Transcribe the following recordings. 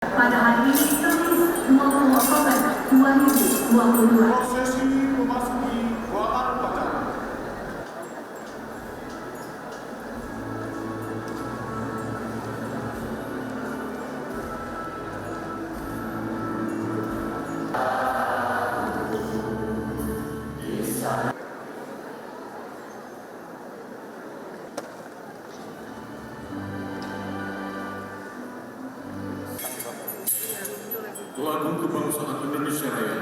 pada hari Kamis 20 Oktober 2022. Prosesi memasuki ruangan upacara. Lagu Kebangsaan Indonesia Raya.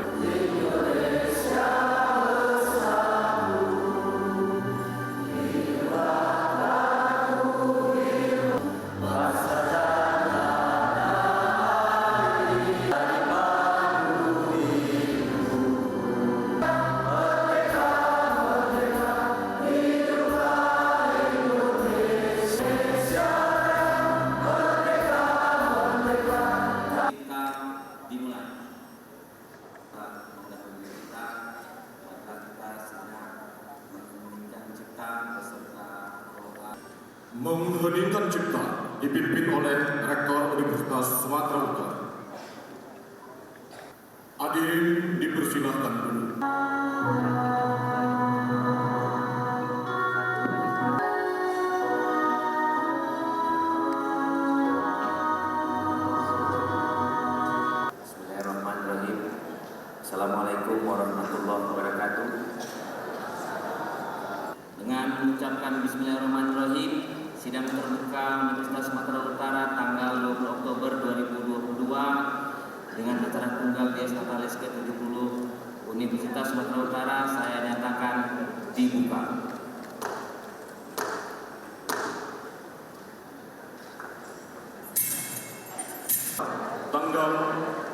Mengheningkan cipta dipimpin oleh Rektor Universitas Sumatera Utara. Hadirin dipersilahkan dulu. Bismillahirrahmanirrahim. Assalamualaikum warahmatullahi wabarakatuh. Dengan mengucapkan Bismillahirrahmanirrahim, sidang terbuka Universitas Sumatera Utara tanggal 20 Oktober 2022 dengan acara tunggal Dies Natalis ke-70 Universitas Sumatera Utara saya nyatakan dibuka. Tanggal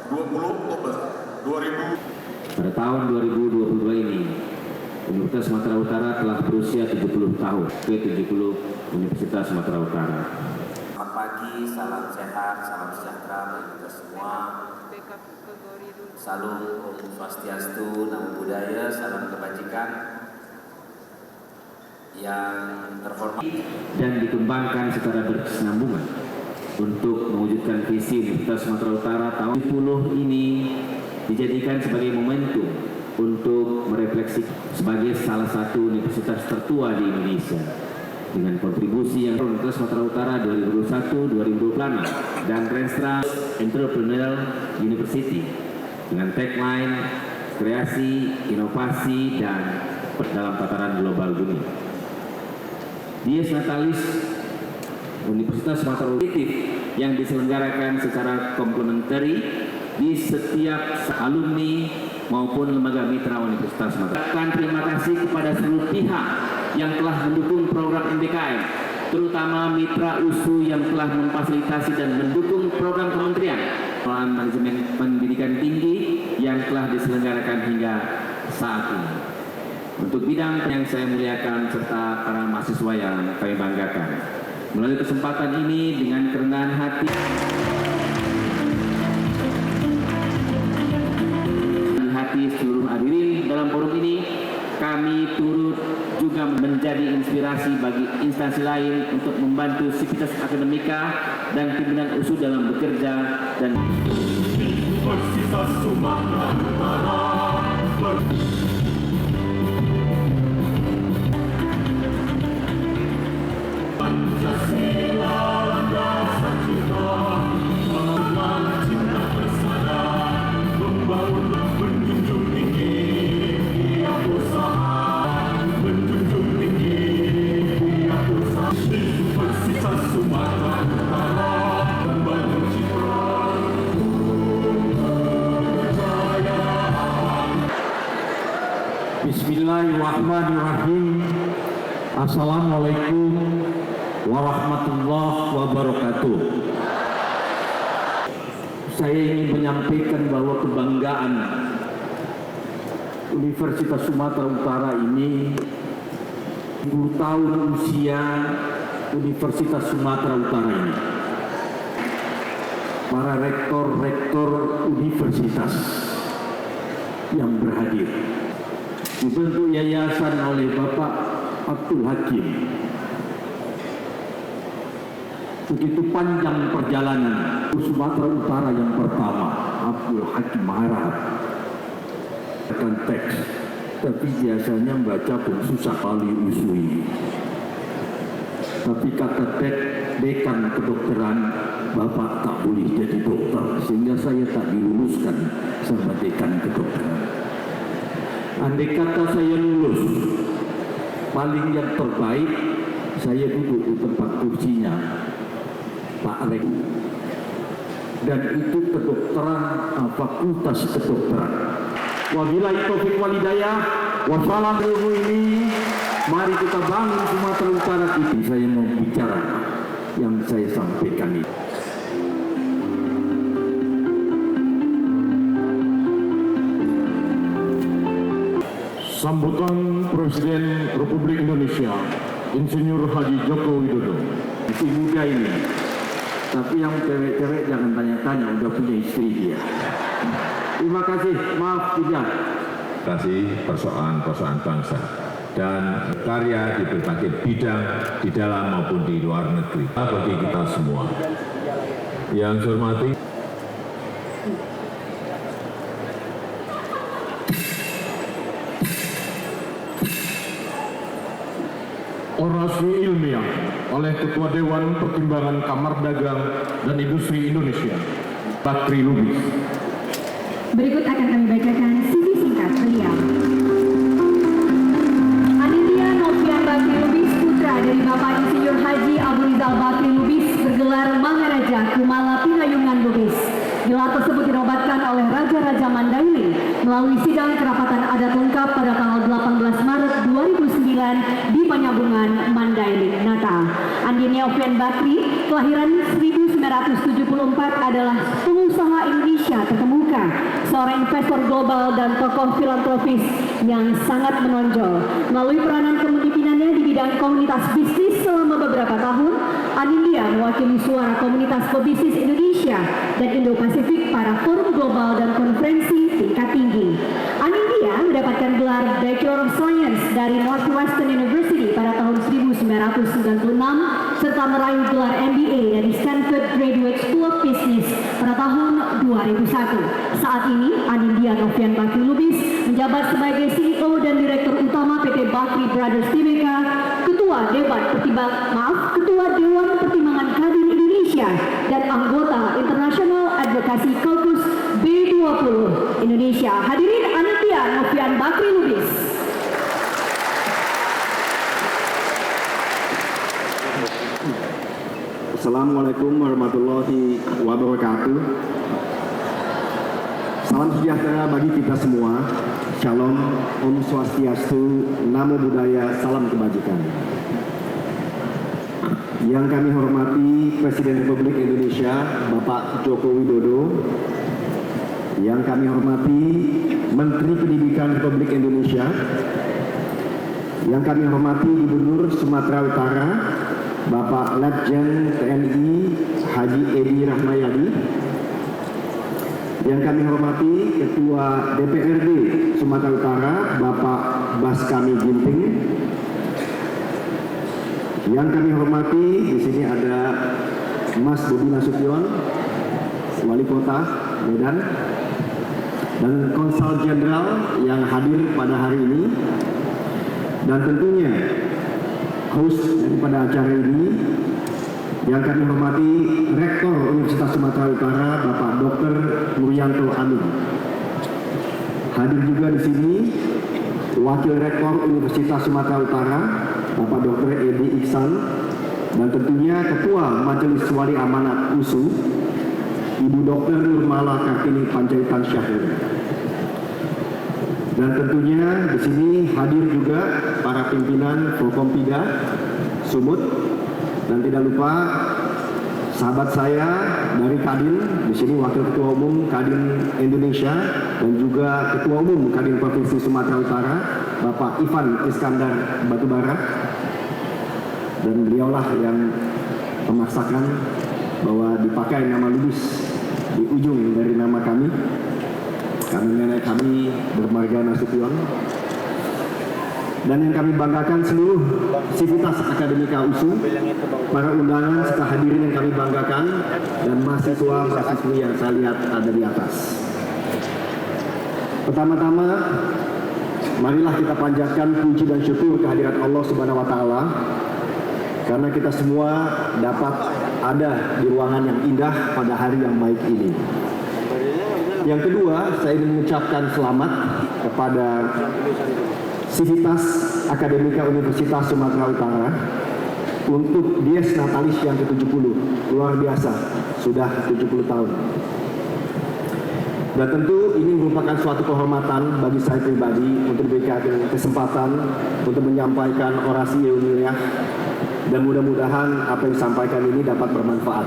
20 Oktober 2000. Pada tahun 2022 ini, Universitas Sumatera Utara telah berusia 70 tahun. Ke-70 Universitas Sumatera Utara. Selamat pagi, salam sehat, salam sejahtera bagi kita semua. Salam Om Swastiastu, Namo Buddhaya, salam kebajikan. Yang terhormat Dan dikembangkan secara berkesinambungan untuk mewujudkan visi Universitas Sumatera Utara tahun 20 ini dijadikan sebagai momentum untuk merefleksi sebagai salah satu universitas tertua di Indonesia dengan kontribusi yang Universitas Sumatera Utara 2021-2026 dan Renstra Entrepreneurial University dengan tagline kreasi, inovasi, dan dalam tataran global dunia. Dies Natalis Universitas Sumatera Utara yang diselenggarakan secara komplementer di setiap alumni maupun lembaga mitra Universitas Sumatera. Terima kasih kepada seluruh pihak yang telah mendukung program MBKM, terutama mitra USU yang telah memfasilitasi dan mendukung program kementerian manajemen pendidikan tinggi yang telah diselenggarakan hingga saat ini. Untuk bidang yang saya muliakan serta para mahasiswa yang kami banggakan, melalui kesempatan ini dengan kerendahan hati seluruh hadirin dalam forum ini, kami turut juga menjadi inspirasi bagi instansi lain untuk membantu sivitas akademika dan pimpinan USU dalam bekerja dan Universitas Sumatera Utara. Pancasila landasan kita, mengenal cinta bersama, membangun menjunjung tinggi tiap usaha, menjunjung tinggi tiap usaha. Universitas Sumatera Utara membangun citra Bismillahirrahmanirrahim. Assalamualaikum warahmatullahi wabarakatuh. Saya ingin menyampaikan bahwa kebanggaan Universitas Sumatera Utara ini 10 tahun usia Universitas Sumatera Utara ini. Para rektor-rektor universitas yang berhadir dibentuk yayasan oleh Bapak Abdul Hakim Begitu panjang perjalanan Sumatera Utara yang pertama, Abdul Hakim Harahap akan teks, tapi biasanya membaca susah kali usui. Tapi kata dekan kedokteran, Bapak tak boleh jadi dokter, sehingga saya tak diluluskan sama dekan kedokteran. Andai kata saya lulus, paling yang terbaik saya duduk di tempat kursinya Pak Rek, dan itu kedokteran, fakultas kedokteran. Wabillahi taufiq wal hidayah. Wassalamualaikum ini. Mari kita bangun Sumatera Utara itu. Saya mau bicara yang saya sampaikan ini. Sambutan Presiden Republik Indonesia, Insinyur Haji Joko Widodo. Masih muda ini. Tapi yang cewek-cewek jangan tanya-tanya, udah punya istri dia. Terima kasih, maaf tidak. Kasih persoalan-persoalan bangsa dan karya di berbagai bidang di dalam maupun di luar negeri. Bagi kita semua yang saya hormati, Orasi ilmiah oleh Ketua Dewan Pertimbangan Kamar Dagang dan Industri Indonesia, Bakri Lubis. Berikut akan kami bacakan CV singkat beliau. Anindya Novian Bakri Lubis, putra dari Bapak Insinyur Haji Abu Rizal Bakri Lubis, bergelar Maharaja Kumala Pinayungan Lubis. Gelar tersebut dinobatkan oleh Raja-Raja Mandailing melalui sidang kerapatan adat lengkap pada tanggal 18 Maret 2009 di Penyambungan Mandailing, Natal. Anindya Novian Bakri, kelahiran 1974, adalah pengusaha Indonesia terkemuka, seorang investor global dan tokoh filantropis yang sangat menonjol. Melalui peranan kepemimpinannya di bidang komunitas bisnis selama beberapa tahun, Anindya mewakili suara komunitas pebisnis Indonesia dan Indo-Pasifik pada forum global dan konferensi tingkat tinggi. Anindya mendapatkan gelar Bachelor of Science dari Northwestern University pada tahun 1996 serta meraih gelar MBA dari Stanford Graduate School of Business pada tahun 2001. Saat ini Anindya Novian Bakri Lubis menjabat sebagai CEO dan Direktur Utama PT Bakri Brothers Tbk, Ketua Dewan Pertimbangan Kadir Indonesia dan anggota International Advocacy Caucus B20 Indonesia. Hadirin, Anindya Novian Bakri Lubis. Assalamualaikum warahmatullahi wabarakatuh. Salam sejahtera bagi kita semua. Shalom, Om Swastiastu, Namo Buddhaya, salam kebajikan. Yang kami hormati Presiden Republik Indonesia Bapak Joko Widodo, yang kami hormati Menteri Pendidikan Republik Indonesia, yang kami hormati Gubernur Sumatera Utara Bapak Letjen TNI Haji Edi Rahmayadi, yang kami hormati Ketua DPRD Sumatera Utara Bapak Baskami Ginting, yang kami hormati di sini ada Mas Bobi Nasution, Wali Kota Medan, dan Konsul Jenderal yang hadir pada hari ini, dan tentunya host daripada acara ini yang kami hormati Rektor Universitas Sumatera Utara Bapak Dr. Nuryanto Amin. Hadir juga di sini Wakil Rektor Universitas Sumatera Utara Bapak Dr. Edi Iksan, dan tentunya Ketua Majelis Wali Amanat USU Ibu Dr. Nurmala Kartini Panjaitan Syahrir. Dan tentunya di sini hadir juga para pimpinan Forkompida Sumut, dan tidak lupa sahabat saya dari Kadin, di sini Wakil Ketua Umum Kadin Indonesia dan juga Ketua Umum Kadin Provinsi Sumatera Utara Bapak Ivan Iskandar Batubara, dan beliaulah yang memaksakan bahwa dipakai nama Lubis di ujung dari nama kami. Nenek kami bermarga Nasution, dan yang kami banggakan seluruh sivitas akademika USU para undangan serta hadirin yang kami banggakan, dan mahasiswa-mahasiswi yang saya lihat ada di atas. Pertama-tama, marilah kita panjatkan puji dan syukur kehadirat Allah Subhanahu wa taala karena kita semua dapat ada di ruangan yang indah pada hari yang baik ini. Yang kedua, saya ingin mengucapkan selamat kepada Sivitas Akademika Universitas Sumatera Utara untuk Dies Natalis yang ke-70. Luar biasa, sudah 70 tahun. Dan tentu ini merupakan suatu kehormatan bagi saya pribadi untuk diberikan kesempatan untuk menyampaikan orasi ilmiah, dan mudah-mudahan apa yang disampaikan ini dapat bermanfaat.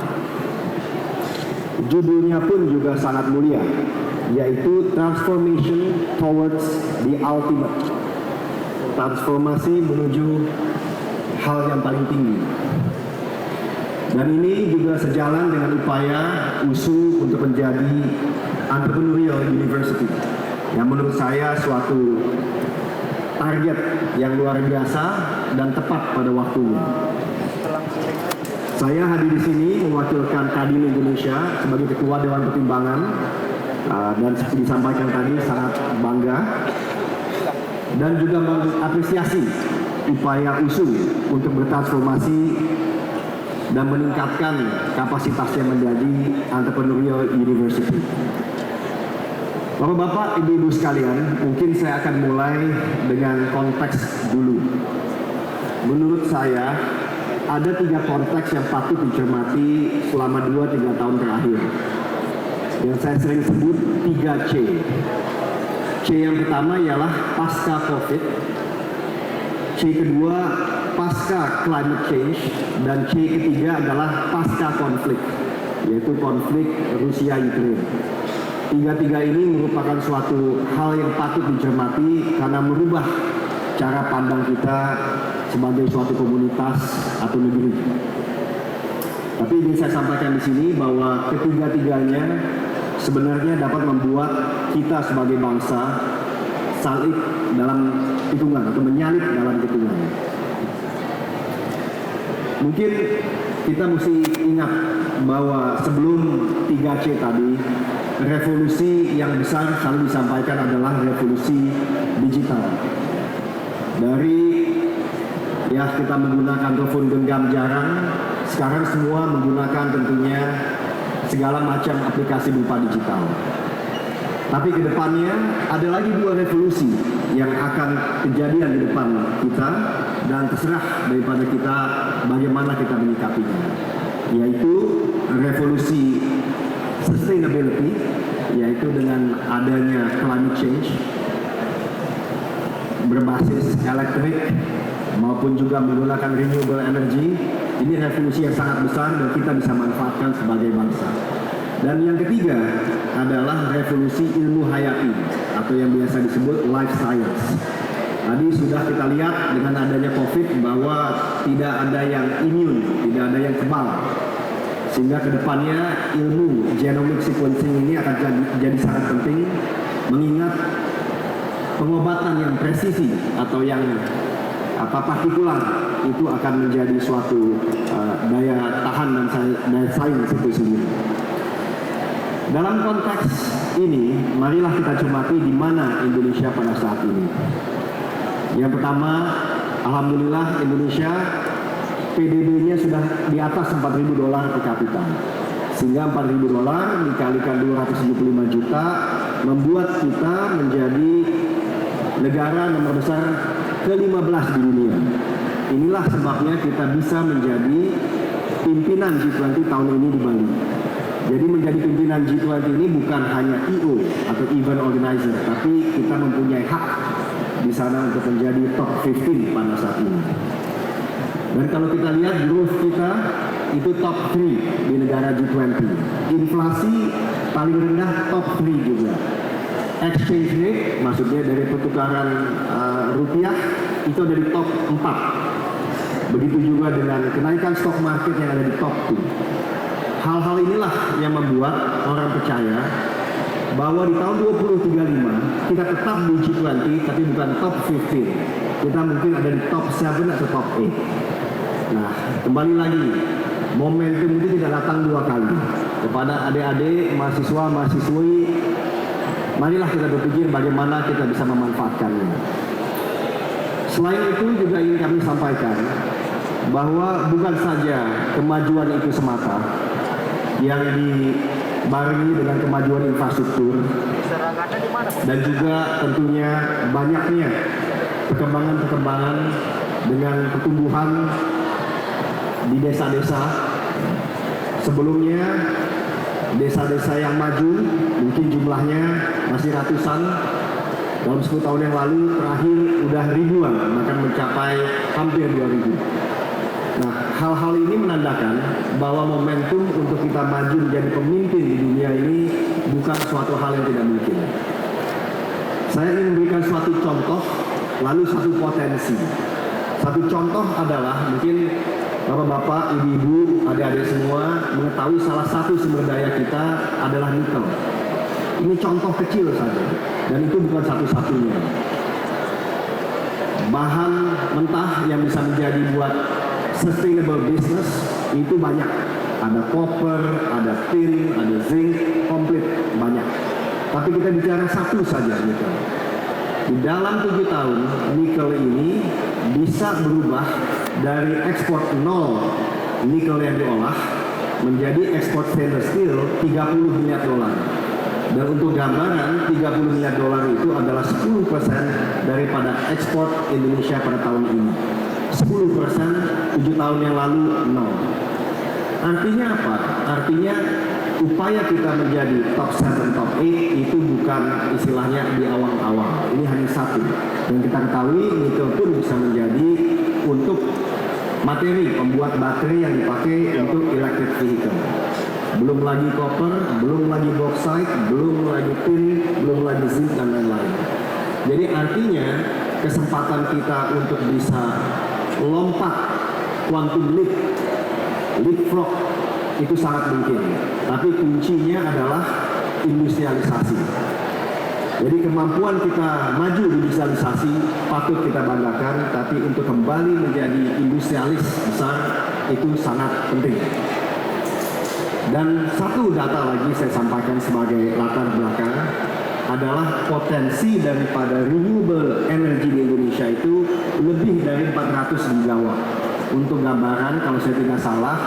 Judulnya pun juga sangat mulia, yaitu Transformation Towards the Ultimate. Transformasi menuju hal yang paling tinggi. Dan ini juga sejalan dengan upaya USU untuk menjadi Entrepreneurial University, yang menurut saya suatu target yang luar biasa dan tepat pada waktunya. Saya hadir di sini mewakilkan Kadin Indonesia sebagai Ketua Dewan Pertimbangan, dan seperti disampaikan tadi sangat bangga dan juga mengapresiasi upaya USU untuk bertransformasi dan meningkatkan kapasitasnya menjadi Entrepreneurial University. Bapak-bapak, ibu-ibu sekalian, mungkin saya akan mulai dengan konteks dulu. Menurut saya, ada 3 konteks yang patut dicermati selama 2-3 tahun terakhir, yang saya sering sebut 3C. C yang pertama ialah pasca COVID, C kedua pasca climate change, dan C ketiga adalah pasca konflik, yaitu konflik Rusia-Ukraine. 3 ini merupakan suatu hal yang patut dicermati karena merubah cara pandang kita sebagai suatu komunitas atau negeri. Tapi ingin saya sampaikan di sini bahwa ketiga-tiganya sebenarnya dapat membuat kita sebagai bangsa salib dalam hitungan atau menyalip dalam hitungan. Mungkin kita mesti ingat bahwa sebelum 3C tadi, revolusi yang besar selalu disampaikan adalah revolusi digital. Dari kita menggunakan telepon genggam jarang, sekarang semua menggunakan tentunya segala macam aplikasi berupa digital. Tapi ke depannya ada lagi 2 revolusi yang akan kejadian di depan kita, dan terserah daripada kita bagaimana kita menyikapinya, yaitu revolusi sustainability, yaitu dengan adanya climate change berbasis elektrik maupun juga menggunakan renewable energy. Ini revolusi yang sangat besar dan kita bisa manfaatkan sebagai bangsa. Dan yang ketiga adalah revolusi ilmu hayati atau yang biasa disebut life science. Tadi sudah kita lihat dengan adanya COVID bahwa tidak ada yang immune, tidak ada yang kebal. Sehingga kedepannya ilmu genomic sequencing ini akan jadi sangat penting, mengingat pengobatan yang presisi atau yang partikular itu akan menjadi suatu daya tahan dan daya saing itu sendiri. Dalam konteks ini, marilah kita cermati di mana Indonesia pada saat ini. Yang pertama, alhamdulillah Indonesia PDB-nya sudah di atas $4.000 per kapita. Sehingga $4.000 dikalikan 275 juta membuat kita menjadi negara nomor besar ke-15 di dunia. Inilah sebabnya kita bisa menjadi pimpinan G20 tahun ini di Bali. Jadi menjadi pimpinan G20 ini bukan hanya EO atau event organizer, tapi kita mempunyai hak di sana untuk menjadi top 15 pada saat ini. Dan kalau kita lihat growth kita itu top 3 di negara G20. Inflasi paling rendah top 3 juga. Exchange rate, maksudnya dari pertukaran rupiah itu ada di top 4. Begitu juga dengan kenaikan stock market yang ada di top 2. Hal-hal inilah yang membuat orang percaya bahwa di tahun 2035 kita tetap di G20 tapi bukan top 15. Kita mungkin ada di top 7 atau top 8. Nah, kembali lagi, momentum itu tidak datang dua kali. Kepada adik-adik, mahasiswa-mahasiswi, marilah kita berpikir bagaimana kita bisa memanfaatkannya. Selain itu juga ingin kami sampaikan bahwa bukan saja kemajuan itu semata yang dibarengi dengan kemajuan infrastruktur dan juga tentunya banyaknya perkembangan-perkembangan dengan pertumbuhan di desa-desa. Sebelumnya desa-desa yang maju mungkin jumlahnya masih ratusan, dalam 10 tahun yang lalu terakhir udah ribuan, bahkan mencapai hampir 2000. Nah, hal-hal ini menandakan bahwa momentum untuk kita maju menjadi pemimpin di dunia ini bukan suatu hal yang tidak mungkin. Saya ingin memberikan suatu contoh, lalu satu potensi. Satu contoh adalah mungkin bapak-bapak, ibu-ibu, adik-adik semua mengetahui salah satu sumber daya kita adalah nikel. Ini contoh kecil saja, dan itu bukan satu-satunya. Bahan mentah yang bisa menjadi buat sustainable business itu banyak. Ada copper, ada tin, ada zinc, komplit banyak. Tapi kita bicara satu saja nikel. Di dalam 7 tahun, nikel ini bisa berubah dari ekspor 0 nikel yang diolah menjadi ekspor stainless steel 30 miliar dolar. Dan untuk gambaran, 30 miliar dolar itu adalah 10% daripada ekspor Indonesia pada tahun ini. 10%, 7 tahun yang lalu 0. Artinya apa? Artinya upaya kita menjadi top 7, top 8 itu bukan istilahnya di awal-awal. Ini hanya satu. Dan kita ketahui nikel pun bisa menjadi untuk materi pembuat baterai yang dipakai untuk electric vehicle. Belum lagi copper, belum lagi bauxite, belum lagi tin, belum lagi zinc dan lain-lain. Jadi artinya kesempatan kita untuk bisa lompat quantum leap, leapfrog itu sangat mungkin. Tapi kuncinya adalah industrialisasi. Jadi kemampuan kita maju di industrialisasi patut kita banggakan, tapi untuk kembali menjadi industrialis besar itu sangat penting. Dan satu data lagi saya sampaikan sebagai latar belakang adalah potensi daripada renewable energy di Indonesia itu lebih dari 400 gigawatt. Untuk gambaran, kalau saya tidak salah,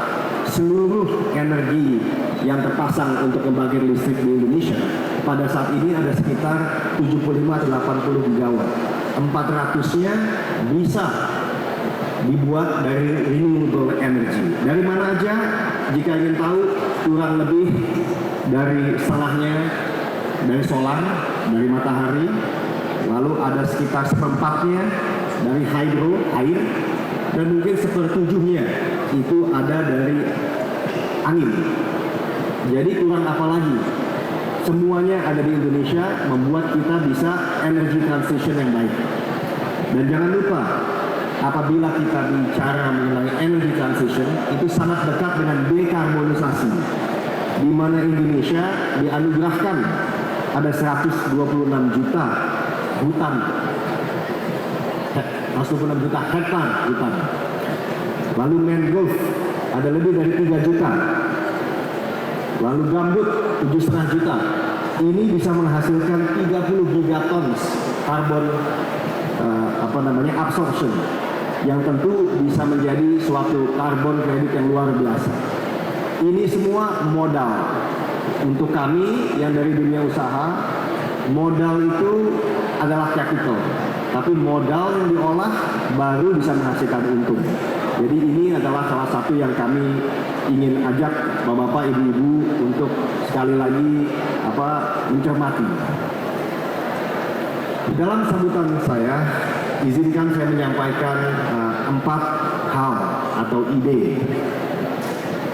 seluruh energi yang terpasang untuk pembangkit listrik di Indonesia pada saat ini ada sekitar 75-80 gigawatt. 400-nya bisa dibuat dari renewable energy. Dari mana aja? Jika ingin tahu, kurang lebih dari setengahnya dari solar, dari matahari, lalu ada sekitar seperempatnya dari hydro, air, dan mungkin sepertujuhnya itu ada dari angin. Jadi kurang apa lagi? Semuanya ada di Indonesia, membuat kita bisa energy transition yang baik. Dan jangan lupa, apabila kita bicara mengenai energy transition, itu sangat dekat dengan dekarbonisasi, di mana Indonesia dianugerahkan ada 126 juta hutan, 126 juta hektar hutan. Lalu mangrove ada lebih dari 3 juta. Lalu gambut 7,5 juta. Ini bisa menghasilkan 30 gigatons karbon absorption, yang tentu bisa menjadi suatu karbon kredit yang luar biasa. Ini semua modal. Untuk kami yang dari dunia usaha, modal itu adalah capital, tapi modal yang diolah baru bisa menghasilkan untung. Jadi ini adalah salah satu yang kami ingin ajak bapak-bapak, ibu-ibu untuk sekali lagi mencermati. Dalam sambutan saya, izinkan saya menyampaikan 4 hal atau ide.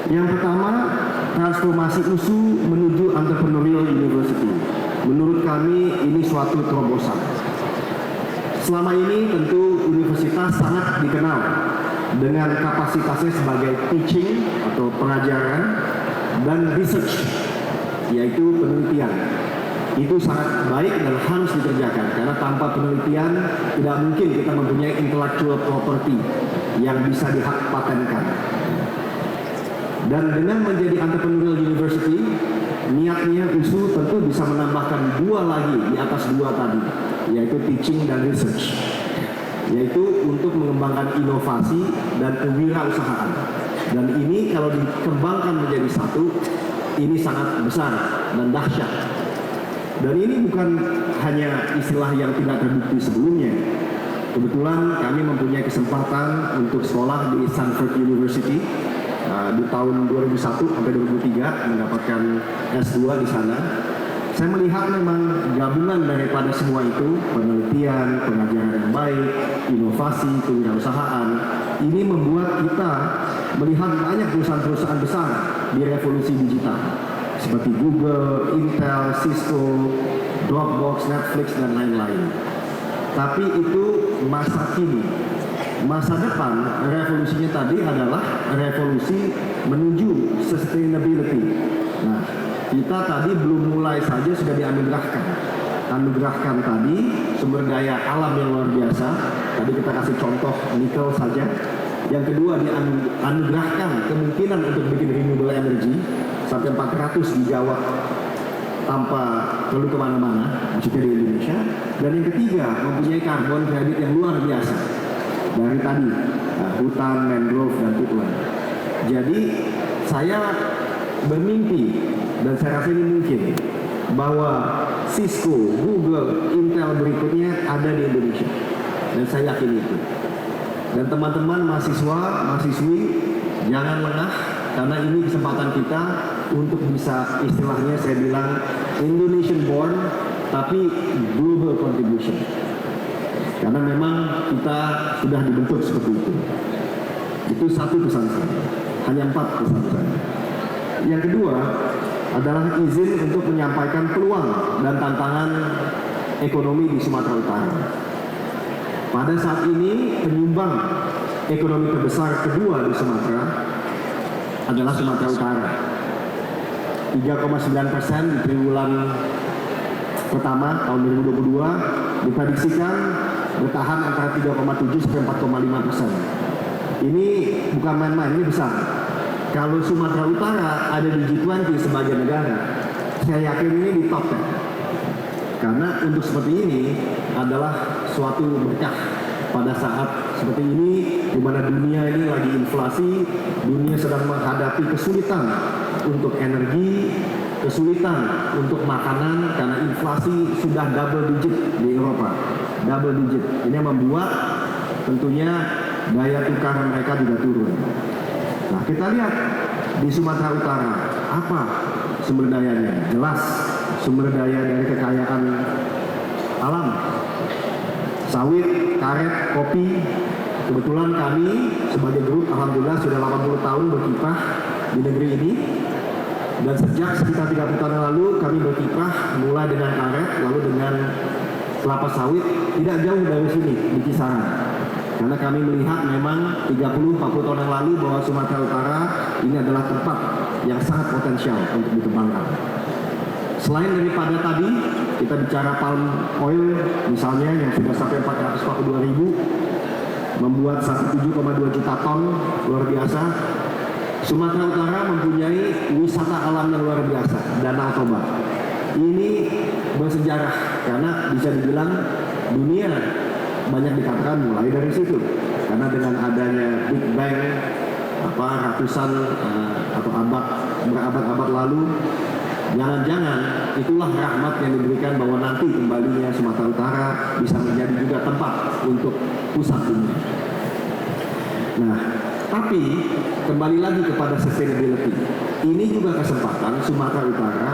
Yang pertama, transformasi USU menuju Entrepreneurial University. Menurut kami ini suatu terobosan. Selama ini tentu universitas sangat dikenal dengan kapasitasnya sebagai teaching atau pengajaran dan research, yaitu penelitian. Itu sangat baik dan harus dikerjakan, karena tanpa penelitian tidak mungkin kita mempunyai intellectual property. yang bisa dihak patenkan. Dan dengan menjadi entrepreneurial university, niatnya USU tentu bisa menambahkan 2 lagi di atas 2 tadi, yaitu teaching dan research, yaitu untuk mengembangkan inovasi dan kewirausahaan. Dan ini kalau dikembangkan menjadi satu, ini sangat besar dan dahsyat. Dan ini bukan hanya istilah yang tidak terbukti sebelumnya. Kebetulan kami mempunyai kesempatan untuk sekolah di Stanford University di tahun 2001 sampai 2003 mendapatkan S2 di sana. Saya melihat memang gabungan daripada semua itu, penelitian, pengajaran yang baik, inovasi, kewirausahaan, ini membuat kita melihat banyak perusahaan-perusahaan besar di revolusi digital seperti Google, Intel, Cisco, Dropbox, Netflix, dan lain-lain. Tapi itu masa kini. Masa depan revolusinya tadi adalah revolusi menuju sustainability. Nah, kita tadi belum mulai saja sudah dianugerahkan. Anugerahkan tadi sumber daya alam yang luar biasa. Tadi kita kasih contoh nikel saja. Yang kedua dianugerahkan kemungkinan untuk bikin renewable energy sampai 400 gigawatt tanpa perlu kemana-mana, maksudnya di Indonesia. Dan yang ketiga mempunyai karbon kredit yang luar biasa dari tadi hutan, mangrove, dan peatland. Jadi saya bermimpi dan saya rasa ini mungkin bahwa Cisco, Google, Intel berikutnya ada di Indonesia, dan saya yakin itu. Dan teman-teman mahasiswi jangan lengah, karena ini kesempatan kita untuk bisa istilahnya saya bilang Indonesian born tapi global contribution. Karena memang kita sudah dibentuk seperti itu. Itu satu pesan saya. Hanya 4 pesan saya. Yang kedua adalah izin untuk menyampaikan peluang dan tantangan ekonomi di Sumatera Utara. Pada saat ini penyumbang ekonomi terbesar kedua di Sumatera adalah Sumatera Utara. 3,9% di triwulan pertama tahun 2022 diprediksikan bertahan antara 3,7 sampai 4,5%. Ini bukan main-main, ini besar. Kalau Sumatera Utara ada di G20 sebagai negara, saya yakin ini di top 10. Karena untuk seperti ini adalah suatu berkah pada saat seperti ini di mana dunia ini lagi inflasi, dunia sedang menghadapi kesulitan untuk energi, kesulitan untuk makanan karena inflasi sudah double digit di Eropa. Double digit. Ini yang membuat tentunya daya tukar mereka juga turun. Nah, kita lihat di Sumatera Utara apa sumber dayanya? Jelas sumber daya dari kekayaan alam, sawit, karet, kopi. Kebetulan kami sebagai grup alhamdulillah sudah 80 tahun berkiprah di negeri ini. Dan sejak sekitar 30 tahun lalu kami berkiprah mulai dengan karet lalu dengan kelapa sawit tidak jauh dari sini di kisaran. Karena kami melihat memang 30-40 tahun yang lalu bahwa Sumatera Utara ini adalah tempat yang sangat potensial untuk dikembangkan. Selain daripada tadi kita bicara palm oil misalnya yang sudah sampai 442.000 membuat 17,2 juta ton luar biasa. Sumatera Utara mempunyai wisata alam yang luar biasa, Danau Toba. Ini bersejarah karena bisa dibilang dunia banyak dikatakan mulai dari situ. Karena dengan adanya Big Bang ratusan atau berabad-abad lalu, jangan-jangan itulah rahmat yang diberikan bahwa nanti kembalinya Sumatera Utara bisa menjadi juga tempat untuk pusat dunia. Nah, tapi kembali lagi kepada sustainability. Ini juga kesempatan Sumatera Utara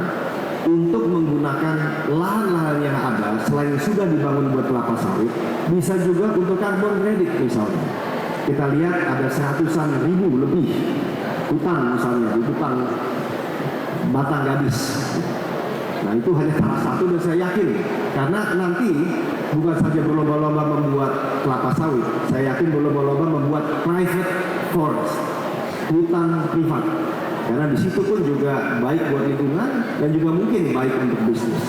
untuk menggunakan lahan-lahan yang ada selain sudah dibangun buat kelapa sawit, bisa juga untuk karbon kredit misalnya. Kita lihat ada 100-an ribu lebih hutan misalnya di hutan Batang Gadis. Nah, itu hanya salah satu dan saya yakin karena nanti bukan saja berlomba-lomba membuat kelapa sawit, saya yakin berlomba-lomba membuat private forest, hutan privat. Karena di situ pun juga baik buat lingkungan dan juga mungkin baik untuk bisnis.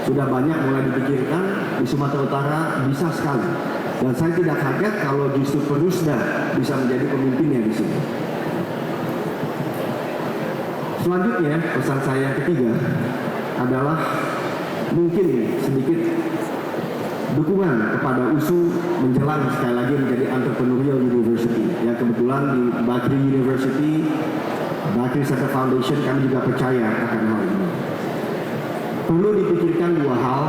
Sudah banyak mulai dipikirkan di Sumatera Utara bisa sekali Dan saya tidak kaget kalau justru Perusda bisa menjadi pemimpinnya di sini. Selanjutnya, pesan saya yang ketiga adalah mungkin sedikit dukungan kepada USU menjelang sekali lagi menjadi entrepreneurial university. Ya, kebetulan di Bakri University, Bakri Center Foundation, kami juga percaya akan hal ini. Perlu dipikirkan dua hal,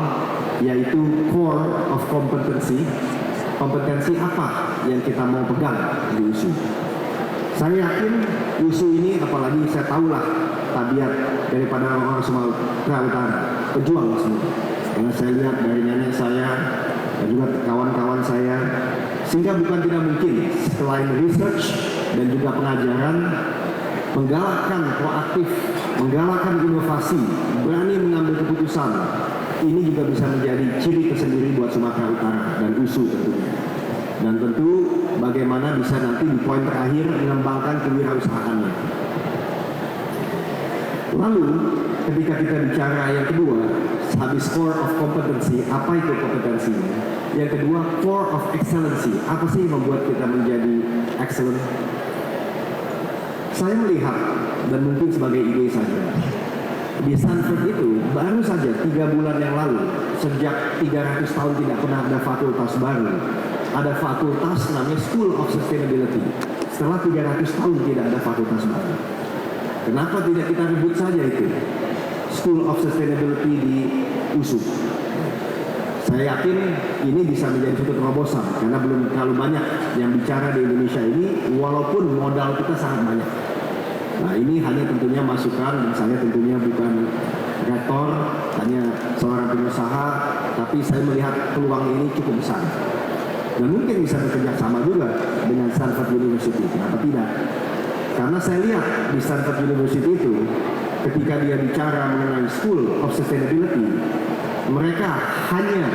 yaitu core of competency. Kompetensi apa yang kita mau pegang di USU? Saya yakin USU ini, apalagi saya tahulah tabiat daripada orang-orang Sumatera Utara, pejuang semua. Karena saya lihat dari nenek saya dan juga kawan-kawan saya, sehingga bukan tidak mungkin selain research dan juga pengajaran, menggalakkan proaktif, menggalakkan inovasi, berani mengambil keputusan. Ini juga bisa menjadi ciri tersendiri buat Sumatera Utara dan USU tentunya. Dan tentu bagaimana bisa nanti di poin terakhir mengembangkan kewirausahaannya. Lalu ketika kita bicara yang kedua, habis core of competency, apa itu kompetensinya? Yang kedua, core of excellency. Apa sih yang membuat kita menjadi excellent? Saya melihat, dan mungkin sebagai ide saja, di Stanford itu baru saja 3 bulan yang lalu, sejak 300 tahun tidak pernah ada fakultas baru, ada fakultas namanya School of Sustainability. Setelah 300 tahun tidak ada fakultas baru. Kenapa tidak kita rebut saja itu School of Sustainability di USU? Saya yakin ini bisa menjadi suatu terobosan karena belum terlalu banyak yang bicara di Indonesia ini, walaupun modal kita sangat banyak. Nah, ini hanya tentunya masukan, dan saya tentunya bukan rektor, hanya seorang pengusaha, tapi saya melihat peluang ini cukup besar. Dan mungkin bisa bekerja sama juga dengan Stanford University. Kenapa tidak? Karena saya lihat di Stanford University itu, ketika dia bicara mengenai School of Sustainability, mereka hanya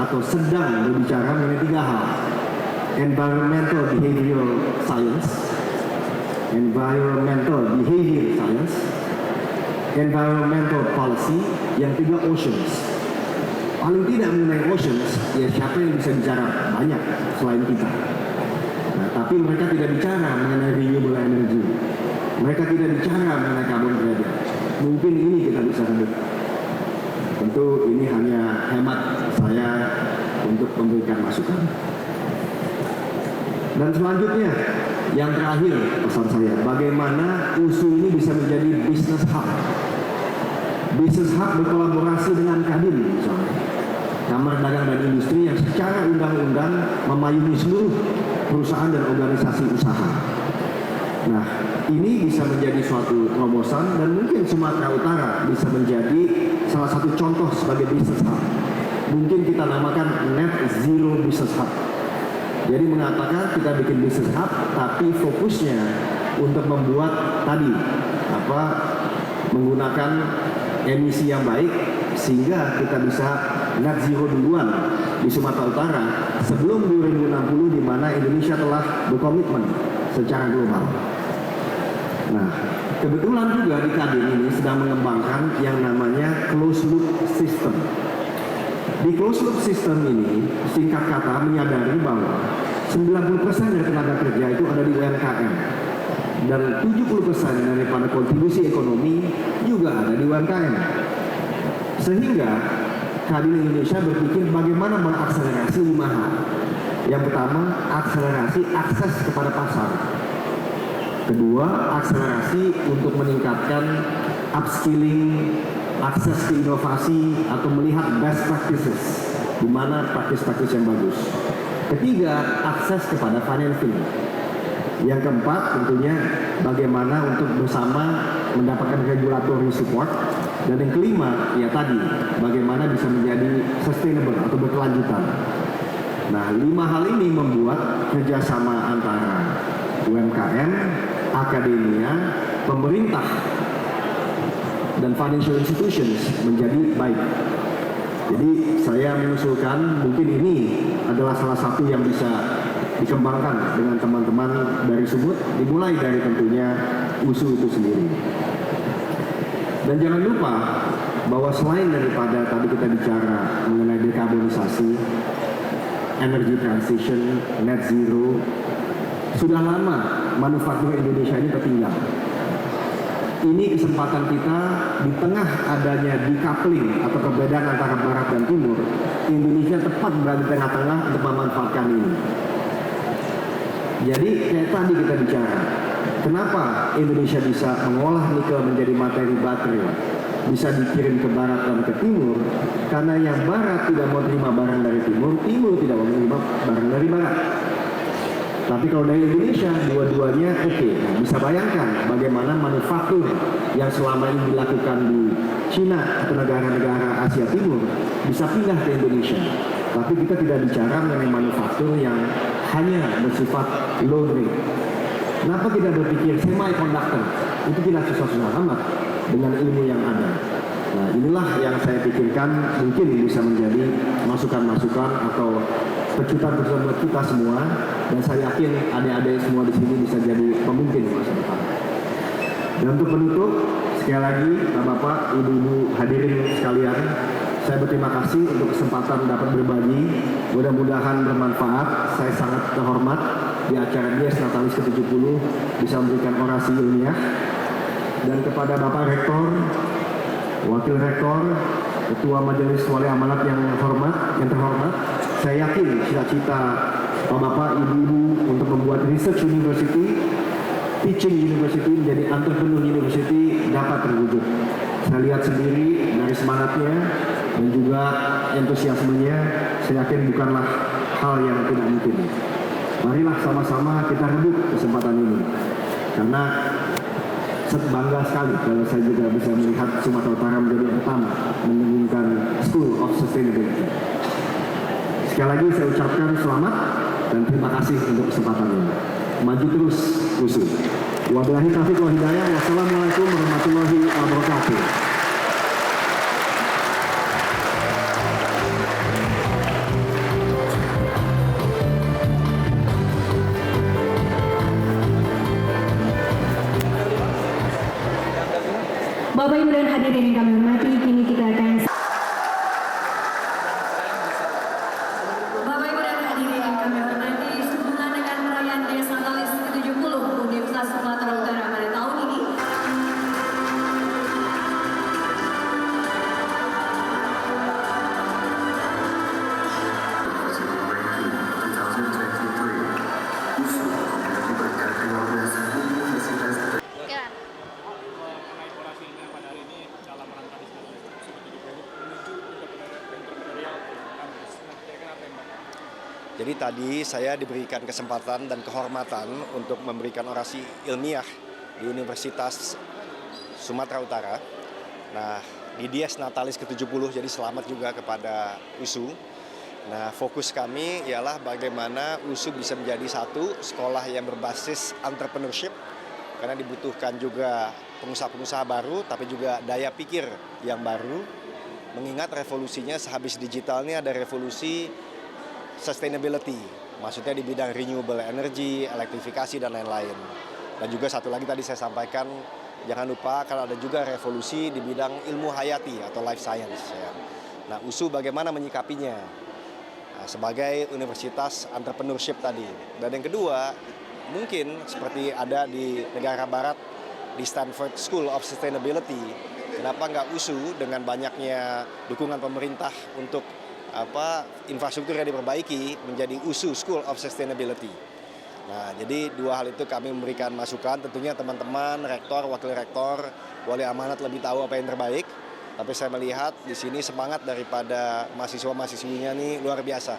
atau sedang berbicara mengenai 3 hal. Environmental Behavioral Science, Environmental Behavior Science, Environmental Policy, yang 3 Oceans. Paling tidak mengenai Oceans, ya siapa yang bisa bicara banyak selain kita. Nah, tapi mereka tidak bicara mengenai renewable energy. Mereka tidak bicara mengenai carbon credit. Mungkin ini kita bisa rebut. Tentu ini hanya hemat saya untuk memberikan masukan. Dan selanjutnya, yang terakhir pesan saya, bagaimana USU ini bisa menjadi business hub. Business hub berkolaborasi dengan Kadin misalnya, Kamar Dagang dan Industri, yang secara undang-undang memayungi seluruh perusahaan dan organisasi usaha. Nah, ini bisa menjadi suatu terobosan dan mungkin Sumatera Utara bisa menjadi salah satu contoh sebagai business hub. Mungkin kita namakan Net Zero Business Hub. Jadi mengatakan kita bikin business hub, tapi fokusnya untuk membuat tadi menggunakan emisi yang baik, sehingga kita bisa net zero duluan di Sumatera Utara sebelum 2060, di mana Indonesia telah berkomitmen secara global. Nah, kebetulan juga di Kadin ini sedang mengembangkan yang namanya closed loop system. Di closed loop system ini, singkat kata, menyadari bahwa 90% dari tenaga kerja itu ada di UMKM. Dan 70% daripada kontribusi ekonomi juga ada di UMKM. Sehingga Kadin Indonesia berpikir bagaimana mengakselerasi 5 hal. Yang pertama, akselerasi akses kepada pasar. Kedua, akselerasi untuk meningkatkan upskilling, akses ke inovasi, atau melihat best practices, di mana praktis-praktis yang bagus. Ketiga, akses kepada financing. Yang keempat, tentunya bagaimana untuk bersama mendapatkan regulatory support. Dan yang kelima, ya tadi, bagaimana bisa menjadi sustainable atau berkelanjutan. Nah, 5 hal ini membuat kerjasama antara UMKM, akademia, pemerintah, dan financial institutions menjadi baik. Jadi saya mengusulkan mungkin ini adalah salah satu yang bisa dikembangkan dengan teman-teman dari Sumut, dimulai dari tentunya USU itu sendiri. Dan jangan lupa bahwa selain daripada tadi kita bicara mengenai dekarbonisasi, energy transition, net zero. Sudah lama manufaktur Indonesia ini tertinggal. Ini kesempatan kita di tengah adanya decoupling atau perbedaan antara Barat dan Timur. Indonesia tepat berada di tengah-tengah untuk memanfaatkan ini. Jadi kayak tadi kita bicara, kenapa Indonesia bisa mengolah nikel menjadi materi baterai, bisa dikirim ke Barat dan ke Timur? Karena yang Barat tidak mau terima barang dari Timur, Timur tidak mau terima barang dari Barat. Tapi kalau dari Indonesia, dua-duanya oke. Nah, bisa bayangkan bagaimana manufaktur yang selama ini dilakukan di Cina atau negara-negara Asia Timur bisa pindah ke Indonesia. Tapi kita tidak bicara mengenai manufaktur yang hanya bersifat low rate. Kenapa kita berpikir semiconductor? Itu tidak susah-susah amat dengan ilmu yang ada. Nah, inilah yang saya pikirkan mungkin bisa menjadi masukan-masukan atau pecutan-pecutan buat kita semua, dan saya yakin adik-adik semua di sini bisa jadi pemimpin di masa depan. Dan untuk penutup, sekali lagi Bapak, Ibu-ibu hadirin sekalian, saya berterima kasih untuk kesempatan dapat berbagi. Mudah-mudahan bermanfaat. Saya sangat terhormat di acara Dies Natalis ke-70 bisa memberikan orasi ilmiah. Dan kepada Bapak Rektor, Wakil Rektor, Ketua Majelis Wali Amanat yang terhormat, saya yakin cita-cita Bapak, Ibu-ibu untuk membuat research university, teaching university menjadi entrepreneur university dapat terwujud. Saya lihat sendiri dari semangatnya dan juga entusiasmenya, saya yakin bukanlah hal yang tidak mungkin. Marilah sama-sama kita rebut kesempatan ini, karena bangga sekali kalau saya juga bisa melihat Sumatera Utara menjadi yang pertama mendengungkan School of Sustainability. Sekali lagi saya ucapkan selamat dan terima kasih untuk kesempatan ini. Maju terus USU. Wabillahi taufiq wal hidayah. Wassalamualaikum warahmatullahi wabarakatuh. Bapak Ibu dan hadirin yang kami hormati, kini kita akan Bapak Ibu dan hadirin yang kami hormati, sehubungan dengan perayaan Dies Natalis ke-70 Universitas Sumatera Utara pada tahun ini, Jadi tadi saya diberikan kesempatan dan kehormatan untuk memberikan orasi ilmiah di Universitas Sumatera Utara. Nah, di Dies Natalis ke-70, jadi selamat juga kepada USU. Nah, fokus kami ialah bagaimana USU bisa menjadi satu sekolah yang berbasis entrepreneurship, karena dibutuhkan juga pengusaha-pengusaha baru, tapi juga daya pikir yang baru. Mengingat revolusinya sehabis digital ini ada revolusi sustainability, maksudnya di bidang renewable energy, elektrifikasi, dan lain-lain. Dan juga satu lagi tadi saya sampaikan, jangan lupa kalau ada juga revolusi di bidang ilmu hayati atau life science. Ya. Nah, USU bagaimana menyikapinya? Nah, sebagai universitas entrepreneurship tadi. Dan yang kedua, mungkin seperti ada di negara barat, di Stanford School of Sustainability, kenapa nggak USU dengan banyaknya dukungan pemerintah untuk infrastruktur yang diperbaiki menjadi USU School of Sustainability. Nah, jadi dua hal itu kami memberikan masukan. Tentunya teman-teman, rektor, wakil rektor, wali amanat lebih tahu apa yang terbaik. Tapi saya melihat di sini semangat daripada mahasiswa-mahasiswinya nih luar biasa.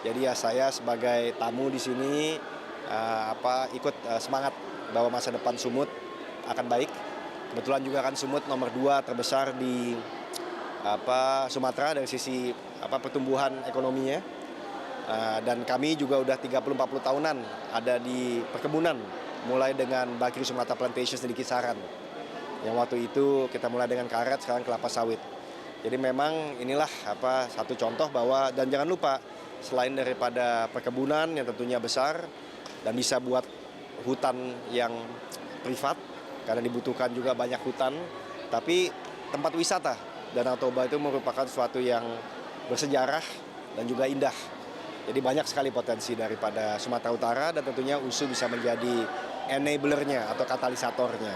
Jadi ya saya sebagai tamu di sini ikut semangat bahwa masa depan Sumut akan baik. Kebetulan juga kan Sumut nomor 2 terbesar di Sumatera dari sisi pertumbuhan ekonominya, dan kami juga udah 30-40 tahunan ada di perkebunan, mulai dengan Bakri Sumatera Plantations di Kisaran, yang waktu itu kita mulai dengan karet, sekarang kelapa sawit. Jadi memang inilah satu contoh bahwa, dan jangan lupa selain daripada perkebunan yang tentunya besar dan bisa buat hutan yang privat karena dibutuhkan juga banyak hutan, tapi tempat wisata Danau Toba itu merupakan sesuatu yang bersejarah dan juga indah. Jadi banyak sekali potensi daripada Sumatera Utara dan tentunya USU bisa menjadi enabler-nya atau katalisatornya.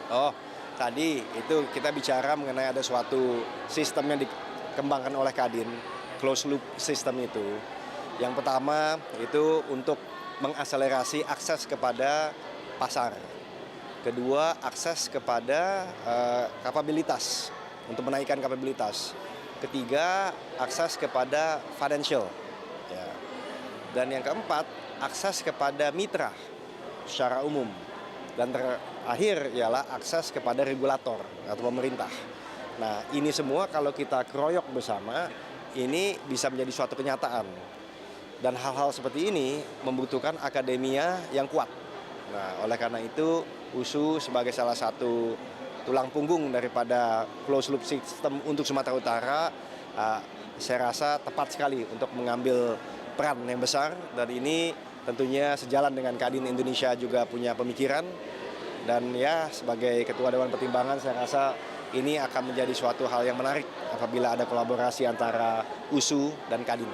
Oh, tadi itu kita bicara mengenai ada suatu sistem yang dikembangkan oleh Kadin, closed loop system itu. Yang pertama itu untuk mengakselerasi akses kepada pasar. Kedua, akses kepada kapabilitas, untuk menaikkan kapabilitas. Ketiga, akses kepada financial. Ya. Dan yang keempat, akses kepada mitra secara umum. Dan terakhir ialah akses kepada regulator atau pemerintah. Nah, ini semua kalau kita keroyok bersama, ini bisa menjadi suatu kenyataan. Dan hal-hal seperti ini membutuhkan akademia yang kuat. Nah, oleh karena itu, USU sebagai salah satu tulang punggung daripada closed loop system untuk Sumatera Utara, saya rasa tepat sekali untuk mengambil peran yang besar. Dan ini tentunya sejalan dengan Kadin Indonesia juga punya pemikiran. Dan ya, sebagai Ketua Dewan Pertimbangan, saya rasa ini akan menjadi suatu hal yang menarik apabila ada kolaborasi antara USU dan Kadin.